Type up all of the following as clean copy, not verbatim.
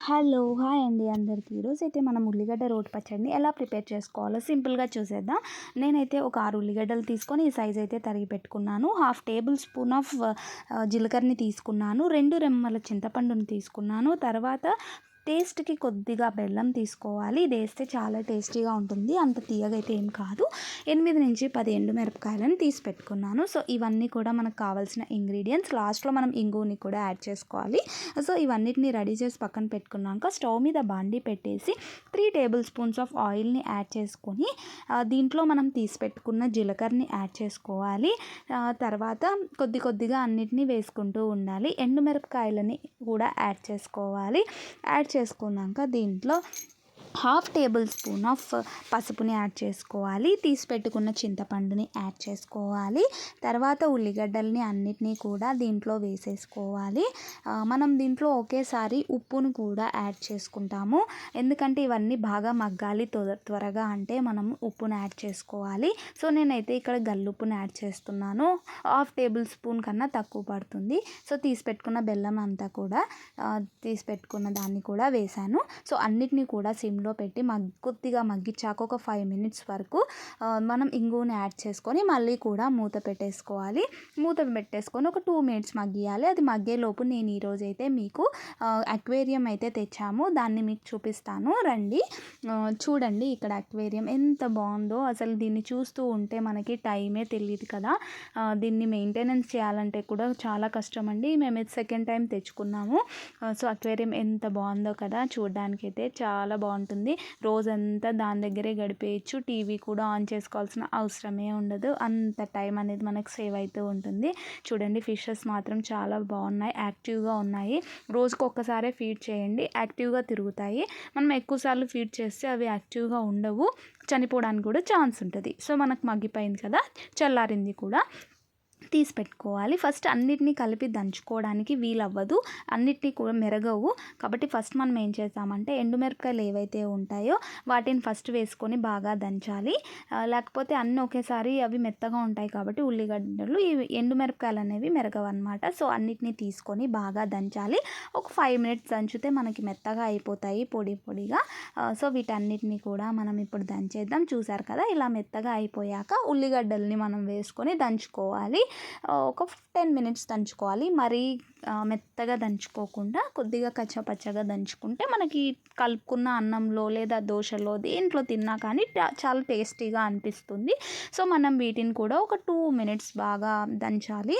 Hello! Hi అండి అందరికీ. ఈరోజైతే మనం ఉల్లిగడ్డ రోటి పచ్చడిని ఎలా ప్రిపేర్ చేసుకోవాలో సింపుల్‌గా చూసేద్దాం. నేనైతే ఒక 6 ఉల్లిగడ్డలు తీసుకొని ఈ సైజ్ అయితే తరిగి పెట్టుకున్నాను. హాఫ్ టేబుల్ స్పూన్ ఆఫ్ జీలకర్రని తీసుకున్నాను. 2 రెమ్మల చింతపండుని తీసుకున్నాను. తర్వాత టేస్ట్‌కి కొద్దిగా బెల్లం తీసుకోవాలి. ఇది వేస్తే చాలా టేస్టీగా ఉంటుంది. అంత తియ్యగా అయితే ఏం కాదు. 8-10 ఎండుమిరపకాయలను తీసి పెట్టుకున్నాను. సో ఇవన్నీ కూడా మనకు కావాల్సిన ఇంగ్రీడియంట్స్. లాస్ట్‌లో మనం ఇంగువని కూడా యాడ్ చేసుకోవాలి. సో ఇవన్నిటిని రెడీ చేసి పక్కన పెట్టుకున్నాక స్టవ్ మీద బాండీ పెట్టేసి 3 టేబుల్ స్పూన్స్ ఆఫ్ ఆయిల్ని యాడ్ చేసుకొని దీంట్లో మనం తీసి పెట్టుకున్న జీలకర్రని యాడ్ చేసుకోవాలి. తర్వాత కొద్దిగా అన్నిటినీ వేసుకుంటూ ఉండాలి. ఎండుమిరపకాయలని కూడా యాడ్ చేసుకోవాలి. యాడ్ చేసుకున్నాక దీంట్లో హాఫ్ టేబుల్ స్పూన్ ఆఫ్ పసుపుని యాడ్ చేసుకోవాలి. తీసి పెట్టుకున్న చింతపండుని యాడ్ చేసుకోవాలి. తర్వాత ఉల్లిగడ్డల్ని అన్నిటినీ కూడా దీంట్లో వేసేసుకోవాలి. మనం దీంట్లో ఒకేసారి ఉప్పును కూడా యాడ్ చేసుకుంటాము. ఎందుకంటే ఇవన్నీ బాగా మగ్గాలి త్వరగా అంటే మనం ఉప్పును యాడ్ చేసుకోవాలి. సో నేనైతే ఇక్కడ గల్లుప్పుని యాడ్ చేస్తున్నాను. హాఫ్ టేబుల్ స్పూన్ కన్నా తక్కువ పడుతుంది. సో తీసి పెట్టుకున్న బెల్లం అంతా కూడా తీసి పెట్టుకున్న దాన్ని కూడా వేసాను. సో అన్నిటినీ కూడా సిమ్లో పెట్టి కొద్దిగా మగ్గించాక ఒక 5 మినిట్స్ వరకు మనం ఇంగువని యాడ్ చేసుకొని మళ్ళీ కూడా మూత పెట్టేసుకోవాలి. మూత పెట్టేసుకొని ఒక 2 మినిట్స్ మగ్గియాలి. అది మగ్గేలోపు నేను ఈరోజైతే మీకు అక్వేరియం అయితే తెచ్చాము. దాన్ని మీకు చూపిస్తాను రండి. చూడండి ఇక్కడ అక్వేరియం ఎంత బాగుందో. అసలు దీన్ని చూస్తూ ఉంటే మనకి టైమే తెలియదు కదా. దీన్ని మెయింటెనెన్స్ చేయాలంటే కూడా చాలా కష్టం అండి. మేము ఇది సెకండ్ టైం తెచ్చుకున్నాము. సో అక్వేరియం ఎంత బాగుందో కదా. చూడడానికైతే చాలా బాగుంటుంది. రోజంతా దాని దగ్గరే గడిపేయచ్చు. టీవీ కూడా ఆన్ చేసుకోవాల్సిన అవసరమే ఉండదు. అంత టైం అనేది మనకు సేవ్ అవుతూ ఉంటుంది. చూడండి ఫిషెస్ మాత్రం చాలా బాగున్నాయి, యాక్టివ్గా ఉన్నాయి. రోజుకు ఒక్కసారే ఫీడ్ చేయండి, యాక్టివ్గా తిరుగుతాయి. మనం ఎక్కువసార్లు ఫీడ్ చేస్తే అవి యాక్టివ్గా ఉండవు, చనిపోవడానికి కూడా ఛాన్స్ ఉంటుంది. సో మనకు మగ్గిపోయింది కదా, చల్లారింది కూడా తీసి పెట్టుకోవాలి. ఫస్ట్ అన్నిటినీ కలిపి దంచుకోవడానికి వీలవ్వదు, అన్నిటినీ కూడా మెరగవు. కాబట్టి ఫస్ట్ మనం ఏం చేస్తామంటే ఎండుమిరపకాయలు ఏవైతే ఉంటాయో వాటిని ఫస్ట్ వేసుకొని బాగా దంచాలి. లేకపోతే అన్నీ ఒకేసారి అవి మెత్తగా ఉంటాయి కాబట్టి ఉల్లిగడ్డలు ఈ ఎండుమిరపకాయలు అనేవి మెరగవు అనమాట. సో అన్నిటినీ తీసుకొని బాగా దంచాలి. ఒక 5 మినిట్స్ దంచితే మనకి మెత్తగా అయిపోతాయి పొడిగా. సో వీటన్నిటిని కూడా మనం ఇప్పుడు దంచేద్దాం. చూసారు కదా, ఇలా మెత్తగా అయిపోయాక ఉల్లిగడ్డల్ని మనం వేసుకొని దంచుకోవాలి. ఒక 10 మినిట్స్ దంచుకోవాలి. మరీ మెత్తగా దంచుకోకుండా కొద్దిగా కచ్చపచ్చగా దంచుకుంటే మనకి కలుపుకున్న అన్నంలో లేదా దోశలో దేంట్లో తిన్నా కానీ చాలా టేస్టీగా అనిపిస్తుంది. సో మనం వీటిని కూడా ఒక 2 మినిట్స్ బాగా దంచాలి.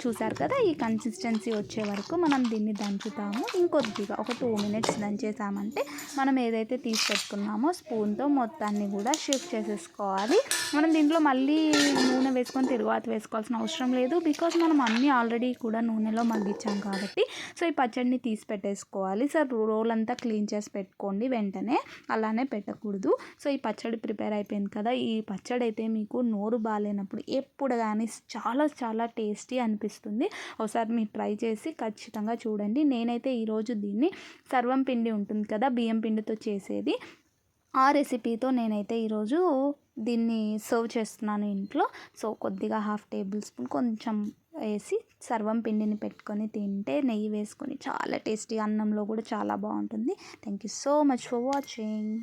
చూసారు కదా, ఈ కన్సిస్టెన్సీ వచ్చే వరకు మనం దీన్ని దంచుతాము. ఇంకొద్దిగా ఒక 2 మినిట్స్ దంచేసామంటే మనం ఏదైతే తీసి పెట్టుకున్నామో స్పూన్తో మొత్తాన్ని కూడా షిఫ్ట్ చేసేసుకోవాలి. మనం దీంట్లో మళ్ళీ నూనె వేసుకొని తిరువాత వేసుకోవాల్సిన అవసరం లేదు. బికాజ్ మనం అన్నీ ఆల్రెడీ కూడా నూనెలో మగ్గించాం కాబట్టి. సో ఈ పచ్చడిని తీసి పెట్టేసుకోవాలి. సో రోల్ అంతా క్లీన్ చేసి పెట్టుకోండి వెంటనే, అలానే పెట్టకూడదు. సో ఈ పచ్చడి ప్రిపేర్ అయిపోయింది కదా. ఈ పచ్చడి అయితే మీకు నోరు బాగాలేనప్పుడు ఎప్పుడు కానీ చాలా టేస్టీ అనిపిస్తుంది. ఒకసారి మీరు ట్రై చేసి ఖచ్చితంగా చూడండి. నేనైతే ఈరోజు దీన్ని సర్వం పిండి ఉంటుంది కదా, బియ్యం పిండితో చేసేది, ఆ రెసిపీతో నేనైతే ఈరోజు దీన్ని సర్వ్ చేస్తున్నాను ఇంట్లో. సో కొద్దిగా హాఫ్ టేబుల్ స్పూన్ కొంచెం వేసి సర్వం పిండిని పెట్టుకొని తింటే నెయ్యి వేసుకొని చాలా టేస్టీ, అన్నంలో కూడా చాలా బాగుంటుంది. Thank you so much for watching.